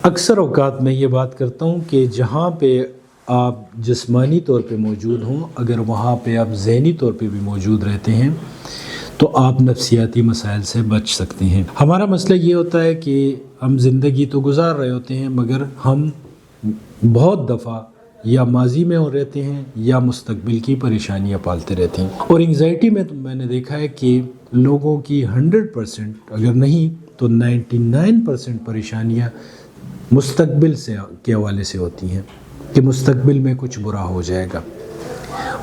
اکثر اوقات میں یہ بات کرتا ہوں کہ جہاں پہ آپ جسمانی طور پہ موجود ہوں، اگر وہاں پہ آپ ذہنی طور پہ بھی موجود رہتے ہیں تو آپ نفسیاتی مسائل سے بچ سکتے ہیں۔ ہمارا مسئلہ یہ ہوتا ہے کہ ہم زندگی تو گزار رہے ہوتے ہیں، مگر ہم بہت دفعہ یا ماضی میں رہتے ہیں یا مستقبل کی پریشانیاں پالتے رہتے ہیں۔ اور انگزائٹی میں نے دیکھا ہے کہ لوگوں کی 100% اگر نہیں تو 99% پریشانیاں مستقبل کے حوالے سے ہوتی ہیں کہ مستقبل میں کچھ برا ہو جائے گا۔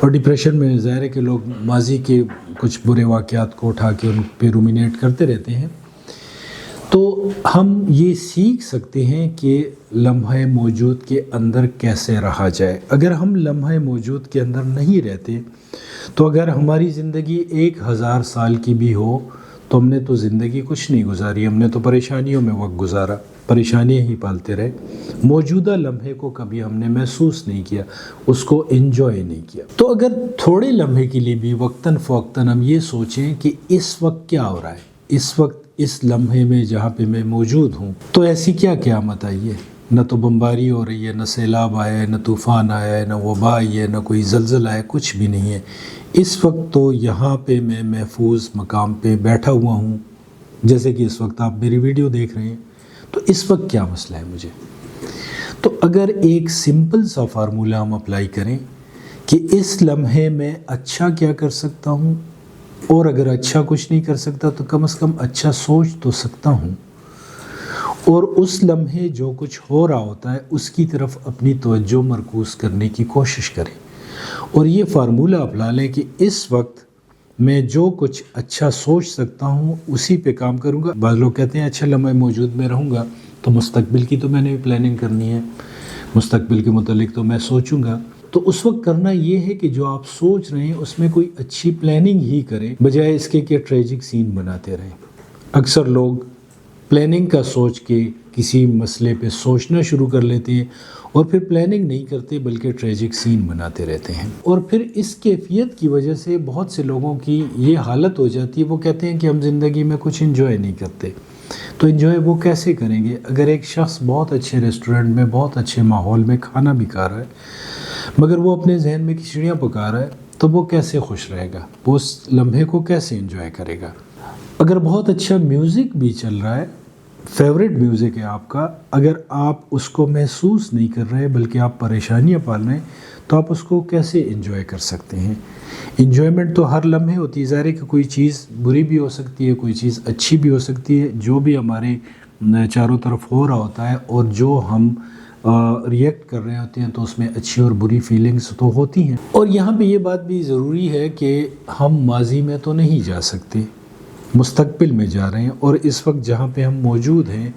اور ڈپریشن میں ظاہر ہے کہ لوگ ماضی کے کچھ برے واقعات کو اٹھا کے ان پہ رومینیٹ کرتے رہتے ہیں۔ تو ہم یہ سیکھ سکتے ہیں کہ لمحہ موجود کے اندر کیسے رہا جائے۔ اگر ہم لمحہ موجود کے اندر نہیں رہتے تو اگر ہماری زندگی 1000 سال کی بھی ہو تو ہم نے تو زندگی کچھ نہیں گزاری، ہم نے تو پریشانیوں میں وقت گزارا، پریشانیاں ہی پالتے رہے، موجودہ لمحے کو کبھی ہم نے محسوس نہیں کیا، اس کو انجوائے نہیں کیا۔ تو اگر تھوڑے لمحے کے لیے بھی وقتاً فوقتاً ہم یہ سوچیں کہ اس وقت کیا ہو رہا ہے، اس وقت اس لمحے میں جہاں پہ میں موجود ہوں تو ایسی کیا قیامت آئی ہے؟ نہ تو بمباری ہو رہی ہے، نہ سیلاب آیا ہے، نہ طوفان آیا ہے، نہ وبا آئی ہے، نہ کوئی زلزلہ ہے، کچھ بھی نہیں ہے۔ اس وقت تو یہاں پہ میں محفوظ مقام پہ بیٹھا ہوا ہوں، جیسے کہ اس وقت آپ میری ویڈیو دیکھ رہے ہیں۔ تو اس وقت کیا مسئلہ ہے مجھے؟ تو اگر ایک سمپل سا فارمولہ ہم اپلائی کریں کہ اس لمحے میں اچھا کیا کر سکتا ہوں، اور اگر اچھا کچھ نہیں کر سکتا تو کم از کم اچھا سوچ تو سکتا ہوں، اور اس لمحے جو کچھ ہو رہا ہوتا ہے اس کی طرف اپنی توجہ مرکوز کرنے کی کوشش کریں، اور یہ فارمولہ اپنا لیں کہ اس وقت میں جو کچھ اچھا سوچ سکتا ہوں اسی پہ کام کروں گا۔ بعض لوگ کہتے ہیں اچھا لمحہ موجود میں رہوں گا تو مستقبل کی تو میں نے پلاننگ کرنی ہے، مستقبل کے متعلق تو میں سوچوں گا۔ تو اس وقت کرنا یہ ہے کہ جو آپ سوچ رہے ہیں اس میں کوئی اچھی پلاننگ ہی کریں، بجائے اس کے کہ ٹریجک سین بناتے رہیں۔ اکثر لوگ پلاننگ کا سوچ کے کسی مسئلے پہ سوچنا شروع کر لیتے ہیں اور پھر پلاننگ نہیں کرتے بلکہ ٹریجک سین بناتے رہتے ہیں، اور پھر اس کیفیت کی وجہ سے بہت سے لوگوں کی یہ حالت ہو جاتی ہے، وہ کہتے ہیں کہ ہم زندگی میں کچھ انجوائے نہیں کرتے۔ تو انجوائے وہ کیسے کریں گے؟ اگر ایک شخص بہت اچھے ریسٹورنٹ میں بہت اچھے ماحول میں کھانا بھی کھا رہا ہے مگر وہ اپنے ذہن میں کھچڑیاں پکا رہا ہے تو وہ کیسے خوش رہے گا؟ وہ اس لمحے کو کیسے انجوائے کرے گا؟ اگر بہت اچھا میوزک بھی چل رہا ہے، فیوریٹ میوزک ہے آپ کا، اگر آپ اس کو محسوس نہیں کر رہے بلکہ آپ پریشانیاں پال رہے ہیں تو آپ اس کو کیسے انجوائے کر سکتے ہیں؟ انجوائمنٹ تو ہر لمحے ہوتی ہے، ظاہر ہے کہ کوئی چیز بری بھی ہو سکتی ہے، کوئی چیز اچھی بھی ہو سکتی ہے، جو بھی ہمارے چاروں طرف ہو رہا ہوتا ہے اور جو ہم ریئیکٹ کر رہے ہوتے ہیں تو اس میں اچھی اور بری فیلنگز تو ہوتی ہیں۔ اور یہاں پہ یہ بات بھی ضروری ہے کہ ہم ماضی میں تو نہیں جا سکتے، مستقبل میں جا رہے ہیں، اور اس وقت جہاں پہ ہم موجود ہیں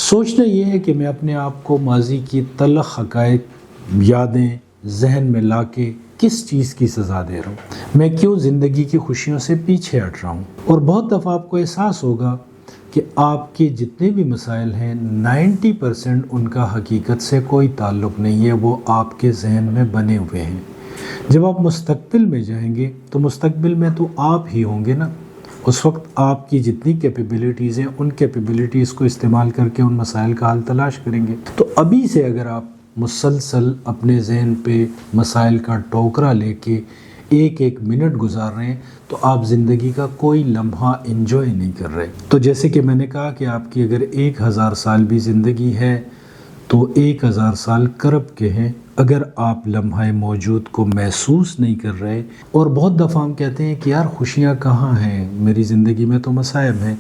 سوچنا یہ ہے کہ میں اپنے آپ کو ماضی کی تلخ حقائق یادیں ذہن میں لا کے کس چیز کی سزا دے رہا ہوں، میں کیوں زندگی کی خوشیوں سے پیچھے ہٹ رہا ہوں۔ اور بہت دفعہ آپ کو احساس ہوگا کہ آپ کے جتنے بھی مسائل ہیں 90% ان کا حقیقت سے کوئی تعلق نہیں ہے، وہ آپ کے ذہن میں بنے ہوئے ہیں۔ جب آپ مستقبل میں جائیں گے تو مستقبل میں تو آپ ہی ہوں گے نا، اس وقت آپ کی جتنی کیپیبلٹیز ہیں ان کیپیبلٹیز کو استعمال کر کے ان مسائل کا حل تلاش کریں گے۔ تو ابھی سے اگر آپ مسلسل اپنے ذہن پہ مسائل کا ٹوکرا لے کے ایک ایک منٹ گزار رہے ہیں تو آپ زندگی کا کوئی لمحہ انجوائے نہیں کر رہے۔ تو جیسے کہ میں نے کہا کہ آپ کی اگر 1000 سال بھی زندگی ہے تو 1000 سال کرب کے ہیں اگر آپ لمحہ موجود کو محسوس نہیں کر رہے۔ اور بہت دفعہ ہم کہتے ہیں کہ یار خوشیاں کہاں ہیں، میری زندگی میں تو مصائب ہیں۔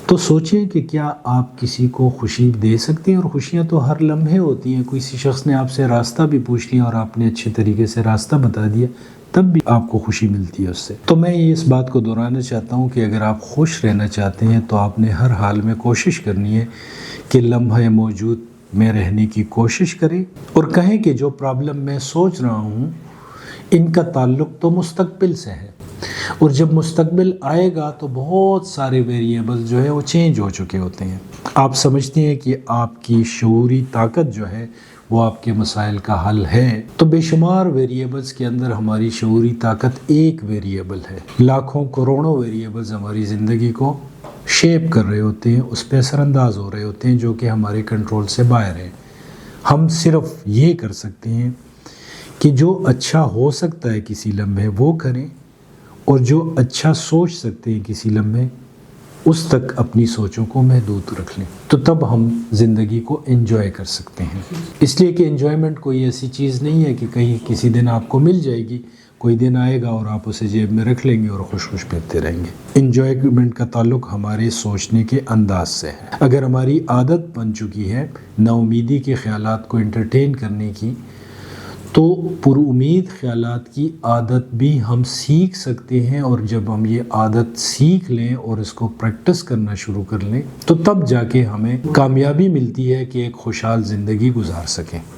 تو سوچیں کہ کیا آپ کسی کو خوشی دے سکتے ہیں؟ اور خوشیاں تو ہر لمحے ہوتی ہیں۔ کسی شخص نے آپ سے راستہ بھی پوچھ لیا اور آپ نے اچھے طریقے سے راستہ بتا دیا تب بھی آپ کو خوشی ملتی ہے اس سے۔ تو میں اس بات کو دہرانا چاہتا ہوں کہ اگر آپ خوش رہنا چاہتے ہیں تو آپ نے ہر حال میں کوشش کرنی ہے کہ لمحہ موجود میں رہنے کی کوشش کریں، اور کہیں کہ جو پرابلم میں سوچ رہا ہوں ان کا تعلق تو مستقبل سے ہے، اور جب مستقبل آئے گا تو بہت سارے ویریبل جو ہے وہ چینج ہو چکے ہوتے ہیں۔ آپ سمجھتے ہیں کہ آپ کی شعوری طاقت جو ہے وہ آپ کے مسائل کا حل ہے، تو بے شمار ویریبلز کے اندر ہماری شعوری طاقت ایک ویریبل ہے، لاکھوں کروڑوں ویریبلز ہماری زندگی کو شیپ کر رہے ہوتے ہیں، اس پہ اثر انداز ہو رہے ہوتے ہیں جو کہ ہمارے کنٹرول سے باہر ہیں۔ ہم صرف یہ کر سکتے ہیں کہ جو اچھا ہو سکتا ہے کسی لمحے وہ کریں، اور جو اچھا سوچ سکتے ہیں کسی لمحے اس تک اپنی سوچوں کو محدود رکھ لیں، تو تب ہم زندگی کو انجوائے کر سکتے ہیں۔ اس لیے کہ انجوائمنٹ کوئی ایسی چیز نہیں ہے کہ کہیں کسی دن آپ کو مل جائے گی، کوئی دن آئے گا اور آپ اسے جیب میں رکھ لیں گے اور خوش خوش پھرتے رہیں گے۔ انجوائمنٹ کا تعلق ہمارے سوچنے کے انداز سے ہے۔ اگر ہماری عادت بن چکی ہے نا امیدی کے خیالات کو انٹرٹین کرنے کی، تو پر امید خیالات کی عادت بھی ہم سیکھ سکتے ہیں، اور جب ہم یہ عادت سیکھ لیں اور اس کو پریکٹس کرنا شروع کر لیں تو تب جا کے ہمیں کامیابی ملتی ہے کہ ایک خوشحال زندگی گزار سکیں۔